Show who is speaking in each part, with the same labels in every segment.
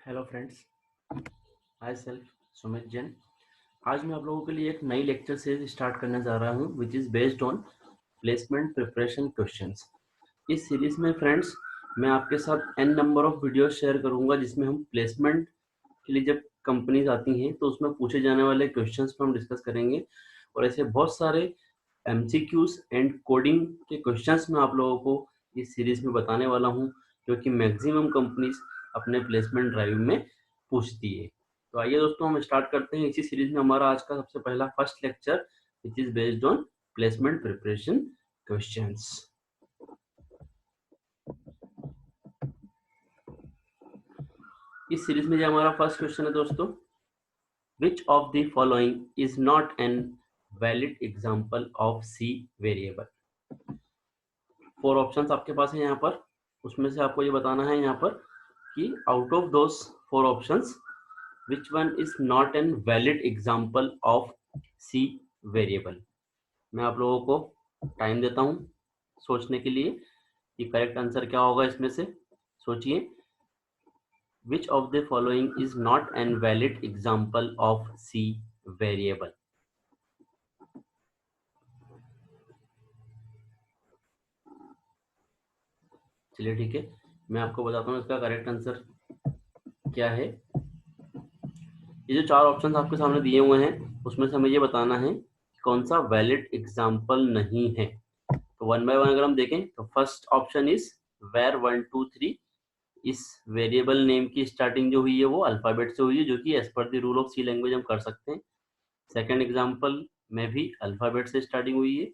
Speaker 1: Hello friends, I self Sumit Jain. आज मैं आप लोगों के लिए एक नई लेक्चर सीरीज स्टार्ट करने जा रहा हूं which is based on placement preparation questions. इस सीरीज में फ्रेंड्स मैं आपके साथ an number of video share करूंगा जिसमें हम प्लेसमेंट के लिए जब कंपनीज आती हैं तो उसमें पूछे जाने वाले क्वेश्चंस पर हम डिस्कस करेंगे और ऐसे बहुत सारे एमसीक्यूज एंड कोडिंग के क्वेश्चंस मैं आप लोगों को इस सीरीज में बताने वाला हूं जो कि मैक्सिमम कंपनीज अपने प्लेसमेंट ड्राइव में पूछती है। तो आइए दोस्तों हम स्टार्ट करते हैं। इसी सीरीज में हमारा आज का सबसे पहला first lecture which is based on placement preparation questions. इस सीरीज में जो हमारा फर्स्ट क्वेश्चन है दोस्तों, which of the following is not an valid example of C variable. 4 options आपके पास है यहाँ पर, उसमें से आपको ये बताना है यहाँ पर कि out of those 4 options which one is not an valid example of C variable। मैं आप लोगों को टाइम देता हूं सोचने के लिए कि करेक्ट आंसर क्या होगा। इसमें से सोचिए, which of the following is not an valid example of C variable। चलिए ठीक है, मैं आपको बताता हूँ इसका करेक्ट आंसर क्या है। ये जो 4 ऑप्शन आपके सामने दिए हुए हैं उसमें से हमें ये बताना है कौन सा वैलिड एग्जाम्पल नहीं है। तो वन बाय वन अगर हम देखें तो फर्स्ट ऑप्शन इज वेर 1 2 3। इस वेरिएबल नेम की स्टार्टिंग जो हुई है वो अल्फाबेट से हुई है, जो कि as per the rule of C language हम कर सकते हैं। सेकंड एग्जांपल में भी अल्फाबेट से स्टार्टिंग हुई है।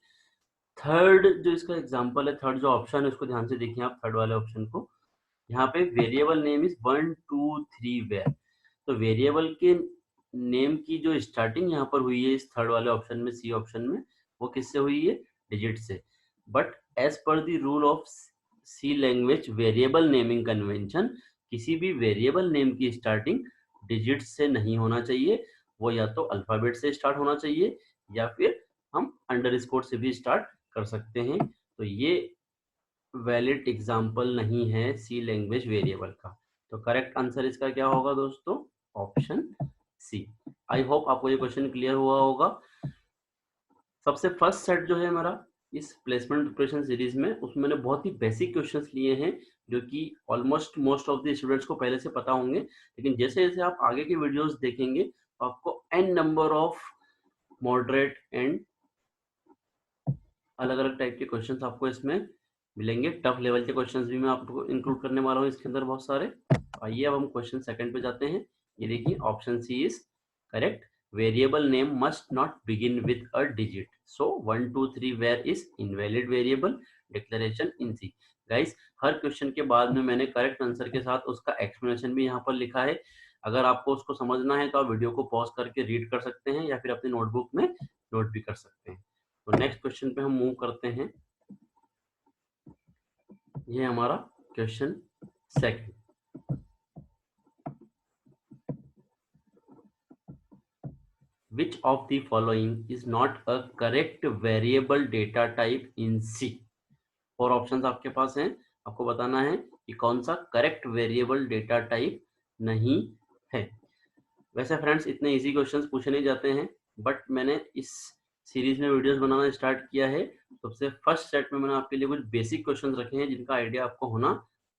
Speaker 1: थर्ड जो इसका एग्जांपल है, थर्ड जो ऑप्शन है उसको ध्यान से देखिए आप, थर्ड वाले ऑप्शन को। यहाँ पे वेरिएबल नेम इज 1 2 3 वेयर। तो वेरिएबल के नेम की जो स्टार्टिंग यहाँ पर हुई है इस थर्ड वाले ऑप्शन में, सी ऑप्शन में, वो किससे हुई है? डिजिट से। But as per the rule of C language variable naming convention, किसी भी वेरिएबल नेम की स्टार्टिंग डिजिट से नहीं होना चाहिए, वो या तो अल्फाबेट से स्टार्ट होना चाहिए या फिर हम अंडरस्कोर से भी स्टार्ट कर सकते हैं। तो ये वैलिड एग्जाम्पल नहीं है सी लैंग्वेज वेरिएबल का। तो करेक्ट आंसर इसका क्या होगा दोस्तों? Option C. आई होप आपको ये क्वेश्चन क्लियर हुआ होगा। सबसे फर्स्ट सेट जो है हमारा इस प्लेसमेंट प्रिपरेशन सीरीज में, उसमें मैंने बहुत ही बेसिक क्वेश्चंस लिए हैं जो कि almost most of the students को पहले से पता होंगे, लेकिन जैसे जैसे आप आगे की वीडियोस देखेंगे तो आपको an number of moderate and अलग अलग टाइप के क्वेश्चंस आपको इसमें मिलेंगे। टफ लेवल के क्वेश्चंस भी मैं आपको इंक्लूड करने वाला हूँ इसके अंदर बहुत सारे। आइए अब हम क्वेश्चन सेकंड पे जाते हैं। ये देखिए, option C is correct. Variable name must not begin with a digit, so 1 2 3 where is invalid variable declaration in C. Guys, हर क्वेश्चन के बाद में मैंने करेक्ट आंसर के साथ उसका एक्सप्लेनेशन भी यहाँ पर लिखा है। अगर आपको उसको समझना है तो आप वीडियो को पॉज करके रीड कर सकते हैं या फिर अपनी नोटबुक में नोट भी कर सकते हैं। तो नेक्स्ट क्वेश्चन पे हम मूव करते हैं। ये हमारा question second. Which of the following is not a correct variable data type in C? 4 options आपके पास हैं, आपको बताना है कि कौन सा करेक्ट वेरिएबल डेटा टाइप नहीं है। वैसे फ्रेंड्स इतने इजी क्वेश्चंस पूछे नहीं जाते हैं, बट मैंने इस सीरीज में वीडियोस बनाना स्टार्ट किया है। सबसे फर्स्ट सेट में मैंने आपके लिए कुछ बेसिक क्वेश्चंस रखे हैं जिनका आइडिया आपको होना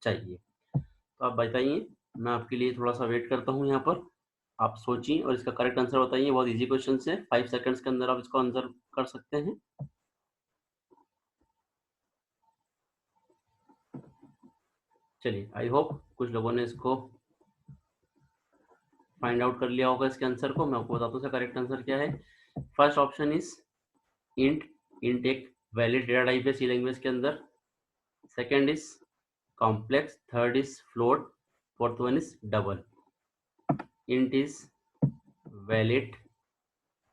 Speaker 1: चाहिए। तो आप बताइए, मैं आपके लिए थोड़ा सा वेट करता हूँ यहाँ पर। आप सोचिए और इसका करेक्ट आंसर बताइए। बहुत इजी क्वेश्चन है, 5 सेकंड्स के अंदर आप इसको आंसर कर सकते हैं। चलिए, आई होप कुछ लोगों ने इसको फाइंड आउट कर लिया होगा इसके आंसर को। मैं आपको बताता हूँ करेक्ट आंसर क्या है। First option is int. Int एक वैलिड डेटा टाइप है सी लैंग्वेज के अंदर। Second is complex, third is float, fourth one is double. Int is valid,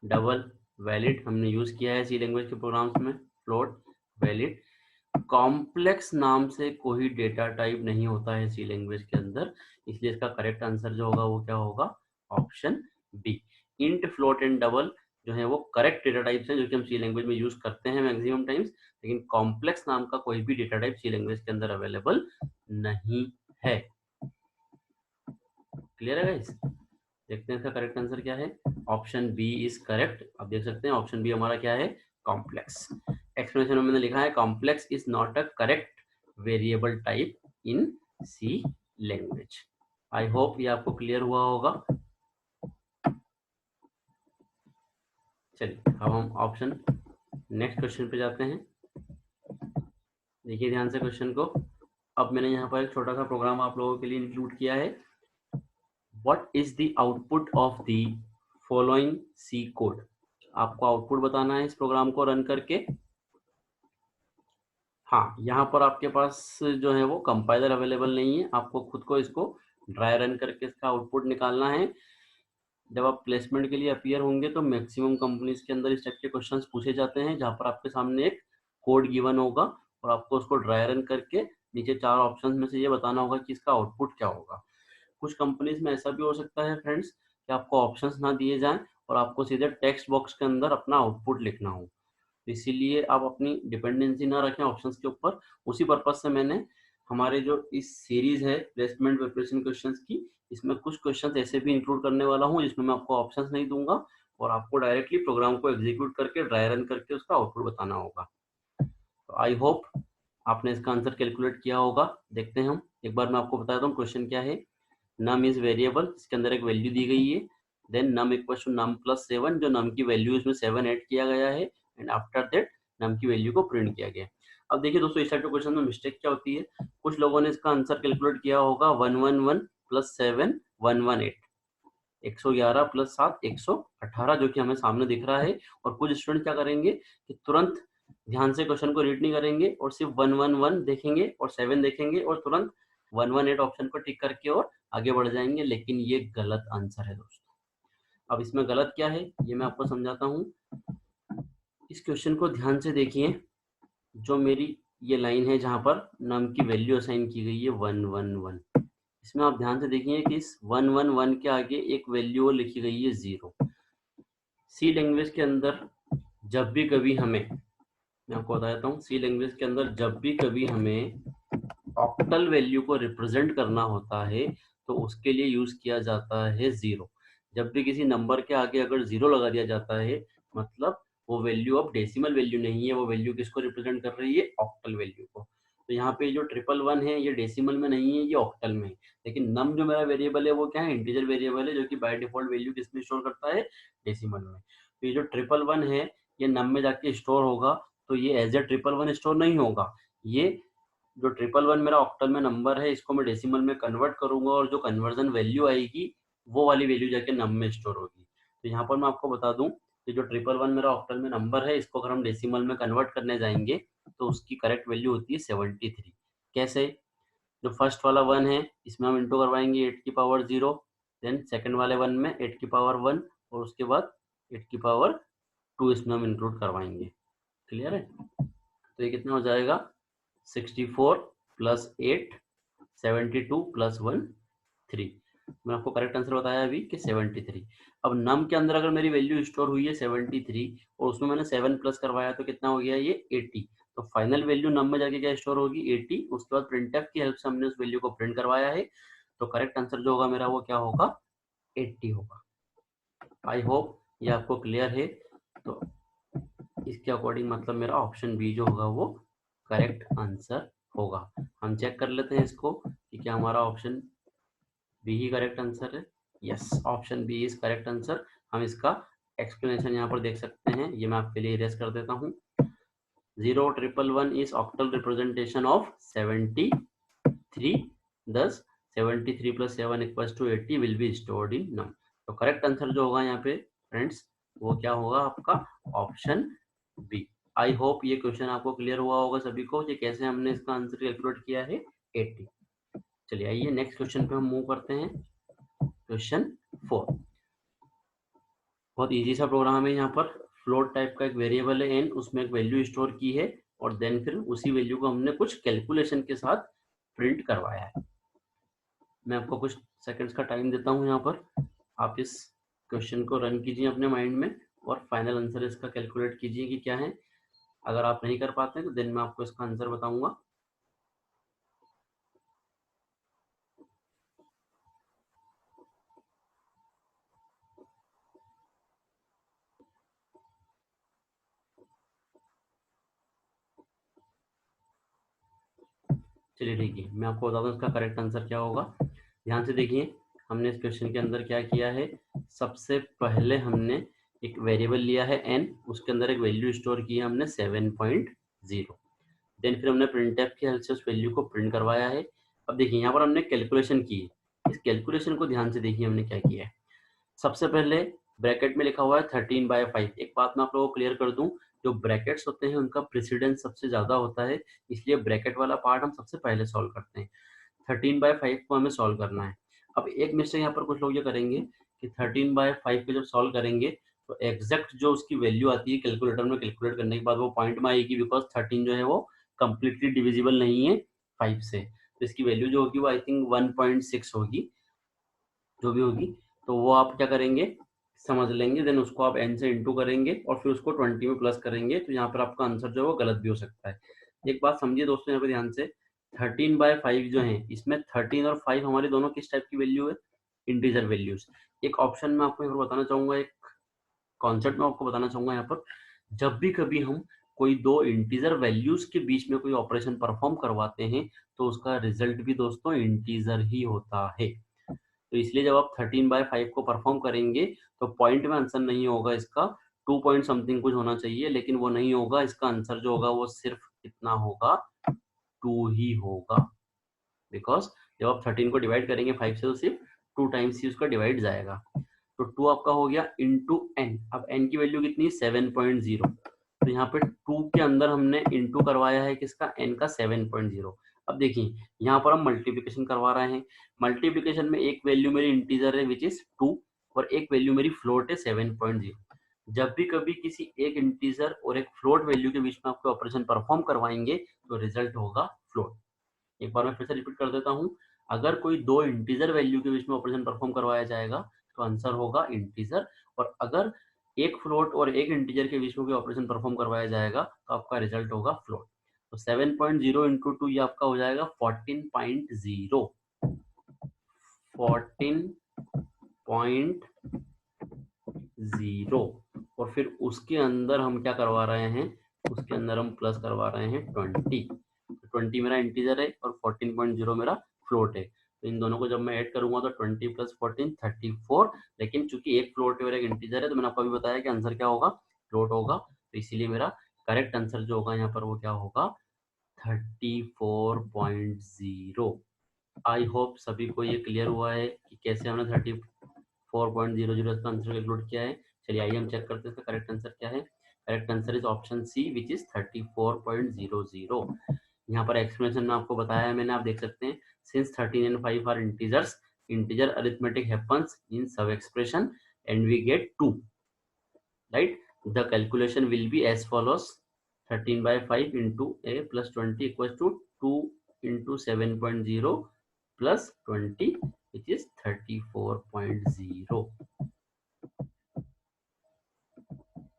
Speaker 1: double valid हमने यूज किया है सी लैंग्वेज के प्रोग्राम्स में, फ्लोट वैलिड। कॉम्प्लेक्स नाम से कोई डेटा टाइप नहीं होता है सी लैंग्वेज के अंदर, इसलिए इसका करेक्ट आंसर जो होगा वो क्या होगा? Option B. Int, float and double जो है वो करेक्ट डेटा टाइप्स हैं जो कि हम सी लैंग्वेज में यूज करते हैं मैक्सिमम टाइम्स, लेकिन कॉम्प्लेक्स नाम का कोई भी डेटा टाइप सी लैंग्वेज के अंदर अवेलेबल नहीं है। क्लियर है गाइस? देखते हैं इसका करेक्ट आंसर क्या है। Option B is correct. आप देख सकते हैं ऑप्शन बी हमारा क्या है, कॉम्प्लेक्स। एक्सप्लेनेशन में मैंने लिखा है complex is not a correct variable type in C language. I hope ये आपको क्लियर हुआ होगा। चलिए अब हम ऑप्शन नेक्स्ट क्वेश्चन पे जाते हैं। देखिए ध्यान से क्वेश्चन को। अब मैंने यहाँ पर एक छोटा सा प्रोग्राम आप लोगों के लिए इंक्लूड किया है। What is the output of the following C code. आपको आउटपुट बताना है इस प्रोग्राम को रन करके। हाँ, यहाँ पर आपके पास जो है वो कंपाइलर अवेलेबल नहीं है, आपको खुद को इसको ड्राई रन करके इसका आउटपुट निकालना है। जब आप प्लेसमेंट के लिए अपीयर होंगे तो मैक्सिमम कंपनीज के अंदर इस टाइप के क्वेश्चंस पूछे जाते हैं, जहाँ पर आपके सामने एक कोड गिवन होगा और आपको उसको ड्राई रन करके नीचे 4 ऑप्शंस में से ये बताना होगा कि इसका आउटपुट क्या होगा। कुछ कंपनीज में ऐसा भी हो सकता है फ्रेंड्स कि आपको ऑप्शंस ना दिए जाएं और आपको सीधे टेक्स्ट बॉक्स के अंदर अपना आउटपुट लिखना हो, इसीलिए आप अपनी डिपेंडेंसी ना रखें ऑप्शंस के ऊपर। उसी पर्पज से मैंने हमारे जो इस सीरीज है प्लेसमेंट प्रिपरेशन क्वेश्चंस की, इसमें कुछ क्वेश्चंस ऐसे भी इंक्लूड करने वाला हूं जिसमें मैं आपको ऑप्शंस नहीं दूंगा और आपको डायरेक्टली प्रोग्राम को एग्जीक्यूट करके ड्राई रन करके उसका आउटपुट बताना होगा। तो आई होप आपने इसका आंसर कैलकुलेट किया होगा। देखते हैं हम एक बार, मैं आपको बताता हूँ क्वेश्चन क्या है। नम इज वेरिएबल, इसके अंदर एक वैल्यू दी गई है। Then num equal to num plus 7, जो नम की वैल्यू इसमें 7 ऐड किया गया है एंड आफ्टर दैट नम की वैल्यू को प्रिंट किया गया। अब देखिए दोस्तों इस टाइप के क्वेश्चन में मिस्टेक क्या होती है, कुछ लोगों ने इसका आंसर कैलकुलेट किया होगा 111 प्लस 7 118, 111 प्लस 7 118, जो कि हमें सामने दिख रहा है। और कुछ स्टूडेंट क्या करेंगे कि तुरंत ध्यान से क्वेश्चन को रीड नहीं करेंगे और सिर्फ 111 देखेंगे और 7 देखेंगे और तुरंत 118 ऑप्शन को टिक करके और आगे बढ़ जाएंगे, लेकिन ये गलत आंसर है दोस्तों। अब इसमें गलत क्या है ये मैं आपको समझाता हूँ। इस क्वेश्चन को ध्यान से देखिए, जो मेरी ये लाइन है जहां पर नम की वैल्यू असाइन की गई है 111, इसमें आप ध्यान से देखिए कि इस 111 के आगे एक वैल्यू लिखी गई है 0। सी लैंग्वेज के अंदर जब भी कभी हमें, मैं आपको बता देता हूँ, सी लैंग्वेज के अंदर जब भी कभी हमें ऑक्टल वैल्यू को रिप्रेजेंट करना होता है तो उसके लिए यूज किया जाता है 0। जब भी किसी नंबर के आगे अगर 0 लगा दिया जाता है मतलब वो वैल्यू अब डेसिमल वैल्यू नहीं है, वो वैल्यू किसको रिप्रेजेंट कर रही है, ऑक्टल वैल्यू को। तो यहाँ पे जो 111 है ये डेसिमल में नहीं है, ये ऑक्टल में है। लेकिन नम जो मेरा वेरिएबल है वो क्या है, इंटीजर वेरिएबल है, जो कि बाय डिफॉल्ट वैल्यू किसमें स्टोर करता है, डेसिमल में। तो ये जो 111 है ये नम में जाके स्टोर होगा, तो ये एज ए 111 स्टोर नहीं होगा। ये जो 111 मेरा ऑक्टल में नंबर है इसको मैं डेसिमल में कन्वर्ट करूंगा और जो कन्वर्जन वैल्यू आएगी वो वाली वैल्यू जाके नम में स्टोर होगी। तो यहाँ पर मैं आपको बता दूं कि जो 111 मेरा ऑक्टल में नंबर है इसको अगर हम डेसिमल में कन्वर्ट करने जाएंगे तो उसकी करेक्ट वैल्यू होती है 73। कैसे, जो फर्स्ट वाला 1 है इसमें हम इंटू करवाएंगे 8 की पावर 0, देन सेकंड वाले 1 में 8 की पावर 1 और उसके बाद 8 की पावर 2 इसमें हम इंक्लूड करवाएंगे। क्लियर है? तो ये कितना हो जाएगा, 64 प्लस 8 72 प्लस 1 3। मैं आपको करेक्ट आंसर बताया अभी कि 73। अब नम के अंदर अगर मेरी वैल्यू स्टोर हुई है 73 और उसमें मैंने 7 प्लस करवाया तो कितना हो गया ये 80। तो फाइनल वैल्यू नम में जाके क्या स्टोर होगी 80। उसके बाद प्रिंटफ की हेल्प से हमने उस वैल्यू को प्रिंट करवाया है, तो करेक्ट आंसर जो होगा मेरा वो क्या होगा, 80 होगा। आई होप ये आपको क्लियर है। तो इसके अकॉर्डिंग मतलब मेरा ऑप्शन बी जो होगा वो करेक्ट आंसर होगा। हम चेक कर लेते हैं इसको कि क्या हमारा ऑप्शन बी ही करेक्ट आंसर है। Yes, option B is correct answer. हम इसका एक्सप्लेनेशन यहाँ पर देख सकते हैं, ये मैं आपके लिए इरेज कर देता हूँ। 011 is octal representation of 73, thus 73 plus 7 equals to 80 will be stored in num। तो करेक्ट आंसर जो होगा यहाँ पे फ्रेंड्स वो क्या होगा आपका, ऑप्शन बी। आई होप ये क्वेश्चन आपको क्लियर हुआ होगा सभी को कि कैसे हमने इसका आंसर कैलकुलेट किया है 80। चलिए आइए नेक्स्ट क्वेश्चन पे हम मूव करते हैं। क्वेश्चन 4 बहुत इजी सा प्रोग्राम है। यहाँ पर फ्लोट टाइप का एक वेरिएबल है एन, उसमें एक वैल्यू स्टोर की है और देन फिर उसी वैल्यू को हमने कुछ कैलकुलेशन के साथ प्रिंट करवाया है। मैं आपको कुछ सेकंड्स का टाइम देता हूँ यहाँ पर, आप इस क्वेश्चन को रन कीजिए अपने माइंड में और फाइनल आंसर इसका कैलकुलेट कीजिए कि क्या है। अगर आप नहीं कर पाते तो देन मैं आपको इसका आंसर बताऊंगा। चलिए ठीक है, मैं आपको बता दूं इसका करेक्ट आंसर क्या होगा। ध्यान से देखिए, हमने इस क्वेश्चन के अंदर क्या किया है, सबसे पहले हमने एक वेरिएबल लिया है n, उसके अंदर एक वैल्यू स्टोर की है हमने 7.0, देन फिर हमने प्रिंटफ की हेल्प से उस वैल्यू को प्रिंट करवाया है। अब देखिए यहाँ पर हमने कैलकुलेशन की है, इस कैलकुलेशन को ध्यान से देखिए हमने क्या किया है। सबसे पहले ब्रैकेट में लिखा हुआ है 13/5। एक बात मैं आप लोगों को क्लियर कर दूं, जो ब्रैकेट्स होते हैं उनका प्रेसिडेंस सबसे ज्यादा होता है, इसलिए ब्रैकेट वाला पार्ट हम सबसे पहले सॉल्व करते हैं। 13/5 को हमें सॉल्व करना है। अब एक मिस्टेक यहाँ पर कुछ लोग ये करेंगे कि 13/5 को जब सॉल्व करेंगे तो एग्जैक्ट जो उसकी वैल्यू आती है कैलकुलेटर में कैलकुलेट करने के बाद वो पॉइंट में आएगी, बिकॉज 13 जो है वो कंप्लीटली डिविजिबल नहीं है 5 से, तो इसकी वैल्यू जो होगी वो आई थिंक 1.6 होगी, जो भी होगी। तो वो आप क्या करेंगे, समझ लेंगे, देन उसको आप n से इंटू करेंगे और फिर उसको 20 में प्लस करेंगे, तो यहाँ पर आपका आंसर जो है वो गलत भी हो सकता है। एक बात समझिए दोस्तों यहाँ पे ध्यान से, 13/5 जो है इसमें 13 और 5 हमारे दोनों किस टाइप की वैल्यू है, इंटीजर वैल्यूज। एक ऑप्शन में आपको यहाँ पर बताना चाहूंगा, एक कॉन्सेप्ट में आपको बताना चाहूंगा यहाँ पर, जब भी कभी हम कोई दो इंटीजर वैल्यूज के बीच में कोई ऑपरेशन परफॉर्म करवाते हैं तो उसका रिजल्ट भी दोस्तों इंटीजर ही होता है। तो इसलिए जब आप 13/5 को परफॉर्म करेंगे तो पॉइंट में आंसर नहीं होगा इसका, 2 पॉइंट समथिंग कुछ होना चाहिए, लेकिन वो नहीं होगा। इसका आंसर जो होगा वो सिर्फ कितना होगा, 2 ही होगा, बिकॉज जब आप 13 को डिवाइड करेंगे 5 से तो सिर्फ 2 टाइम्स ही उसका डिवाइड जाएगा। तो 2 आपका हो गया इंटू n। अब n की वैल्यू कितनी है, 7.0, तो यहाँ पे 2 के अंदर हमने इंटू करवाया है किसका, n का 7.0। अब देखिए यहाँ पर हम मल्टीप्लिकेशन करवा रहे हैं, मल्टीप्लिकेशन में एक वैल्यू मेरी इंटीजर है विच इज 2 और एक वैल्यू मेरी फ्लोट है 7.0। जब भी कभी किसी एक इंटीजर और एक फ्लोट वैल्यू के बीच में आपको ऑपरेशन परफॉर्म करवाएंगे तो रिजल्ट होगा फ्लोट। एक बार मैं फिर से रिपीट कर देता हूँ, अगर कोई दो इंटीजर वैल्यू के बीच में ऑपरेशन परफॉर्म करवाया जाएगा तो आंसर होगा इंटीजर, और अगर एक फ्लोट और एक इंटीजर के बीच में कोई ऑपरेशन परफॉर्म करवाया जाएगा तो आपका रिजल्ट होगा फ्लोट। तो 7.0 इंटू 2 ये आपका हो जाएगा 14.0, 14.0, और फिर उसके अंदर हम क्या करवा रहे हैं, उसके अंदर हम प्लस करवा रहे हैं 20। 20 मेरा इंटीजर है और 14.0 मेरा फ्लोट है, तो इन दोनों को जब मैं ऐड करूंगा तो 20 प्लस 14 34, लेकिन चूंकि एक फ्लोट है और एक इंटीजर है तो मैंने आपको अभी बताया कि आंसर क्या होगा, फ्लोट होगा, तो इसीलिए मेरा करेक्ट आंसर जो होगा यहाँ पर वो क्या होगा, 34.0। आई होप सभी को ये क्लियर हुआ है कि कैसे हमने 34.00 इसका आंसर कैलकुलेट किया है। चलिए आइए हम चेक करते हैं इसका करेक्ट आंसर क्या है। Correct answer is option C which is 34.00। यहाँ पर एक्सप्लेनेशन में आपको बताया है मैंने, आप देख सकते हैं, since 13 and 5 are integers, integer arithmetic happens in sub expression and we get 2, right? The calculation will be as follows: 13/5 into a plus 20 equals to 2 into 7.0 plus 20 which is 34.0।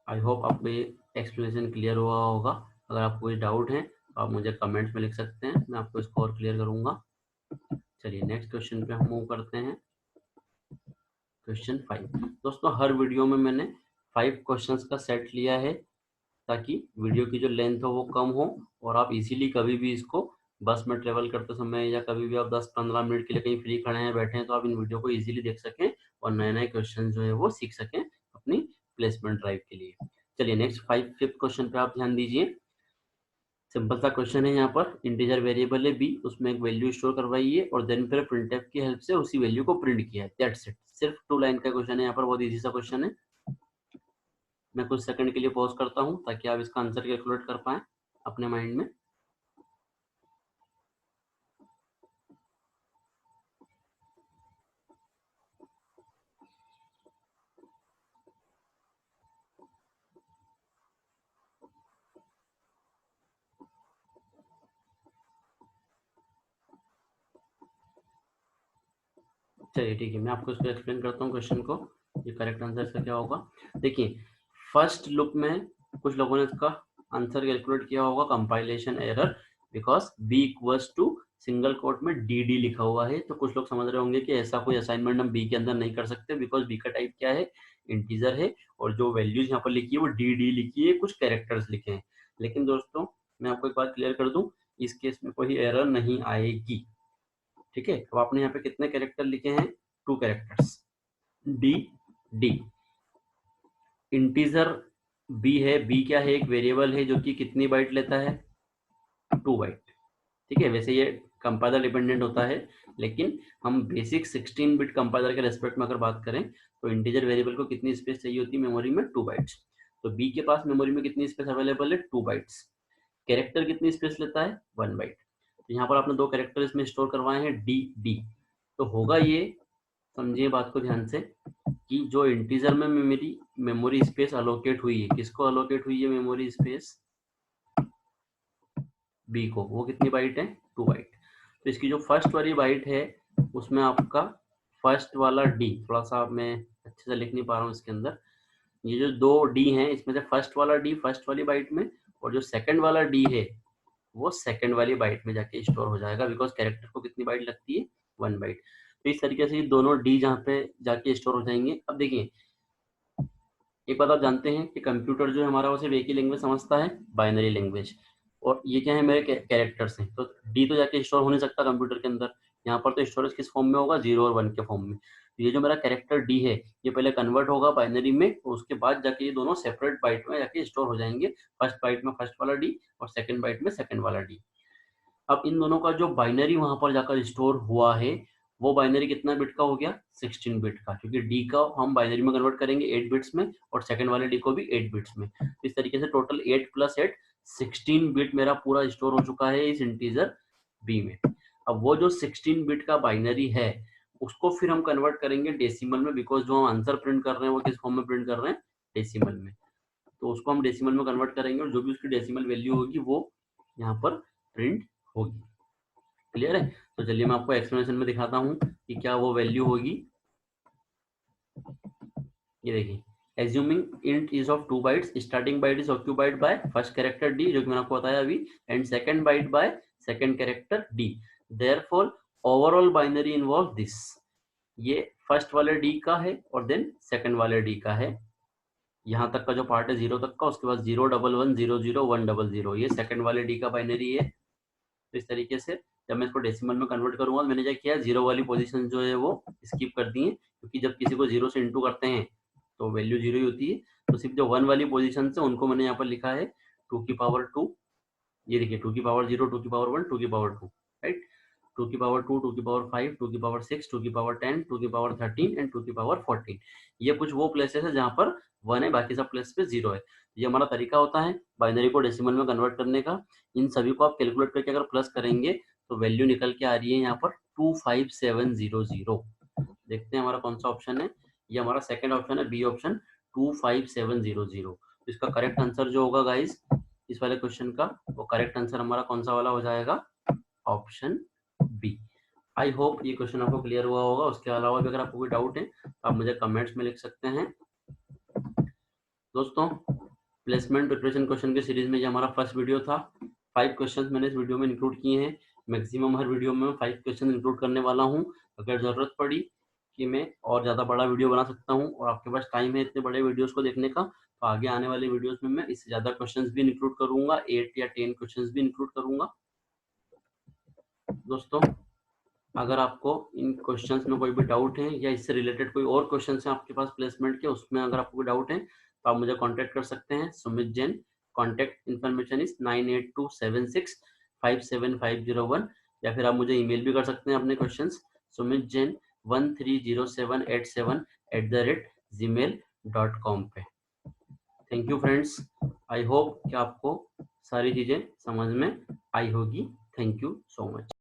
Speaker 1: I hope आपको ये explanation clear हुआ होगा। अगर आपको कोई doubt है तो आप मुझे कमेंट्स में लिख सकते हैं, मैं आपको इसको और क्लियर करूंगा। चलिए नेक्स्ट क्वेश्चन पे हम मूव करते हैं। क्वेश्चन 5। दोस्तों हर वीडियो में मैंने 5 क्वेश्चंस का सेट लिया है ताकि वीडियो की जो लेंथ हो वो कम हो और आप इजीली कभी भी इसको बस में ट्रेवल करते समय या कभी भी आप 10-15 मिनट के लिए कहीं फ्री खड़े हैं, बैठे हैं, तो आप इन वीडियो को इजीली देख सकें और नए नए क्वेश्चन जो है वो सीख सकें अपनी प्लेसमेंट ड्राइव के लिए। चलिए नेक्स्ट 5th क्वेश्चन पे आप ध्यान दीजिए। सिंपल सा क्वेश्चन है, यहाँ पर इंटीजर वेरिएबल है बी, उसमें एक वैल्यू स्टोर करवाइए और देन फिर प्रिंटफ की हेल्प से उसी वैल्यू को प्रिंट किया है, दैट्स इट। सिर्फ 2 लाइन का क्वेश्चन है यहाँ पर, बहुत इजी सा क्वेश्चन है। मैं कुछ सेकंड के लिए पॉज करता हूँ ताकि आप इसका आंसर कैलकुलेट कर पाए अपने माइंड में। चलिए ठीक है, मैं आपको इसको एक्सप्लेन करता हूँ क्वेश्चन को, ये करेक्ट आंसर इसका क्या होगा। देखिए फर्स्ट लुक में कुछ लोगों ने इसका आंसर कैलकुलेट किया होगा compilation error, because b equals to single quote में डी डी लिखा हुआ है, तो कुछ लोग समझ रहे होंगे कि ऐसा कोई असाइनमेंट हम बी के अंदर नहीं कर सकते, बिकॉज बी का टाइप क्या है, इंटीजर है, और जो वैल्यूज यहाँ पर लिखी है वो डी डी लिखी है, कुछ कैरेक्टर्स लिखे हैं। लेकिन दोस्तों मैं आपको एक बात क्लियर कर दूं, इस केस में कोई एरर नहीं आएगी। ठीक है, अब आपने यहाँ पे कितने कैरेक्टर लिखे हैं? 2 characters. D d integer b है। बी क्या है? एक वेरिएबल है जो कि कितनी बाइट लेता है? 2 बाइट। ठीक है, वैसे ये कंपाइलर डिपेंडेंट होता है, लेकिन हम बेसिक 16 बिट कंपाइलर के रेस्पेक्ट में अगर बात करें तो इंटीजर वेरिएबल को कितनी स्पेस चाहिए होती है मेमोरी में? 2 बाइट्स। तो बी के पास मेमोरी में कितनी स्पेस अवेलेबल है? 2 बाइट्स। कैरेक्टर कितनी स्पेस लेता है? 1 बाइट। तो यहाँ पर आपने 2 कैरेक्टर इसमें स्टोर करवाए हैं, डी डी। तो होगा ये, समझिए बात को ध्यान से, कि जो इंटीजर में मेमोरी स्पेस अलोकेट हुई है, किसको अलोकेट हुई है मेमोरी स्पेस? बी को। वो कितनी बाइट है? 2 बाइट। तो इसकी जो फर्स्ट वाली बाइट है उसमें आपका फर्स्ट वाला डी, थोड़ा सा मैं अच्छे से लिख नहीं पा रहा हूँ इसके अंदर, ये जो 2 डी हैं इसमें से फर्स्ट वाला डी फर्स्ट वाली बाइट में, और जो सेकंड वाला डी है वो सेकंड वाली बाइट में जाके स्टोर हो जाएगा, बिकॉज कैरेक्टर को कितनी बाइट लगती है? 1 बाइट। तो इस तरीके से ये दोनों डी जहाँ पे जाके स्टोर हो जाएंगे। अब देखिए, एक बात आप जानते हैं कि कंप्यूटर जो है हमारा वो सिर्फ एक ही लैंग्वेज समझता है, बाइनरी लैंग्वेज, और ये क्या है? मेरे कैरेक्टर्स हैं। तो डी तो जाके स्टोर हो नहीं सकता कंप्यूटर के अंदर। यहाँ पर तो स्टोरेज किस फॉर्म में होगा? 0 और 1 के फॉर्म में। तो ये जो मेरा कैरेक्टर डी है ये पहले कन्वर्ट होगा बाइनरी में, और उसके बाद जाके ये दोनों सेपरेट बाइट में जाके स्टोर हो जाएंगे। फर्स्ट बाइट में फर्स्ट वाला डी और सेकंड बाइट में सेकंड वाला डी। अब इन दोनों का जो बाइनरी वहां पर जाकर स्टोर हुआ है वो बाइनरी कितना बिट का हो गया? 16 बिट का, क्योंकि डी का हम बाइनरी में कन्वर्ट करेंगे 8 बिट्स में, और सेकंड वाले डी को भी 8 बिट्स में। इस तरीके से टोटल 8 + 8 16 बिट मेरा पूरा स्टोर हो चुका है इस इंटीजर बी में। अब वो जो 16 बिट का बाइनरी है उसको फिर हम कन्वर्ट करेंगे डेसिमल में, बिकॉज जो हम आंसर प्रिंट कर रहे हैं वो किस फॉर्म में प्रिंट कर रहे हैं? डेसिमल में। तो उसको हम डेसिमल में कन्वर्ट करेंगे और जो भी उसकी डेसिमल वैल्यू होगी वो यहाँ पर प्रिंट होगी। क्लियर है? तो चलिए मैं आपको एक्सप्लेनेशन में दिखाता हूँ कि क्या वो वैल्यू होगी। ये देखिए, assuming int is of 2 bytes, starting byte is occupied by first character d, जो कि मैंने आपको बताया अभी, and second byte by second character d. Therefore overall binary involve this. ये फर्स्ट वाले डी का है और देन सेकंड वाले डी का है। यहाँ तक का जो पार्ट है 0 तक का, उसके बाद 0 1 1 0 0 1 0 0, ये सेकंड वाले डी का बाइनरी है। तो इस तरीके से जब मैं इसको डेसिमल में कन्वर्ट करूंगा, मैंने क्या किया? 0 वाली पोजीशन जो है वो स्किप कर दी है, क्योंकि जब किसी को 0 से इंटू करते हैं तो वैल्यू 0 ही होती है। तो सिर्फ जो 1 वाली पोजीशन से उनको मैंने यहाँ पर लिखा है 2 की पावर 2। ये देखिए, 2 की पावर 0, 2 की पावर 1, 2 की पावर 2, राइट? 2 की पावर 2, 2 की पावर 5, 2 की पावर 6, 2 की पावर 10, 2 की पावर 13 एंड 2 की पावर 14। ये कुछ वो प्लेसेस है जहाँ पर 1 है, बाकी सब प्लेस पे 0 है। ये हमारा तरीका होता है बाइनरी को डेसिमल में कन्वर्ट करने का। इन सभी को आप कैलकुलेट करके अगर प्लस करेंगे तो वैल्यू निकल के आ रही है यहाँ पर 25700। देखते हैं हमारा कौन सा ऑप्शन है। ये हमारा सेकंड ऑप्शन है, बी ऑप्शन, 25700। तो इसका करेक्ट आंसर जो होगा गाइस इस वाले क्वेश्चन का, वो करेक्ट आंसर हमारा कौन सा वाला हो जाएगा? Option B. आई होप ये क्वेश्चन आपको क्लियर हुआ होगा। उसके अलावा भी अगर आपको कोई डाउट है तो आप मुझे कमेंट्स में लिख सकते हैं। दोस्तों, प्लेसमेंट प्रिपरेशन क्वेश्चन के सीरीज में ये हमारा फर्स्ट वीडियो था। 5 क्वेश्चंस मैंने इस वीडियो में इंक्लूड किए हैं। मैक्सिमम हर वीडियो में 5 क्वेश्चन इंक्लूड करने वाला हूं। अगर जरूरत पड़ी कि मैं और ज़्यादा बड़ा वीडियो बना सकता हूं और आपके पास टाइम है इतने बड़े वीडियोस को देखने का, तो आगे आने वाले वीडियोस में मैं इससे ज़्यादा क्वेश्चंस भी इंक्लूड करूंगा, 8 या 10 क्वेश्चंस भी इंक्लूड करूंगा। दोस्तों, अगर आपको इन क्वेश्चंस में कोई भी डाउट है या इससे रिलेटेड कोई और क्वेश्चंस हैं आपके पास प्लेसमेंट के, उसमें अगर आपको कोई डाउट है तो आप मुझे कांटेक्ट कर सकते हैं, Sumit Jain. Contact information is 9827657501, या फिर आप मुझे ईमेल भी कर सकते हैं अपने क्वेश्चंस sumitjain130787@gmail.com पे। Thank you friends. I hope कि आपको सारी चीजें समझ में आई होगी। Thank you so much.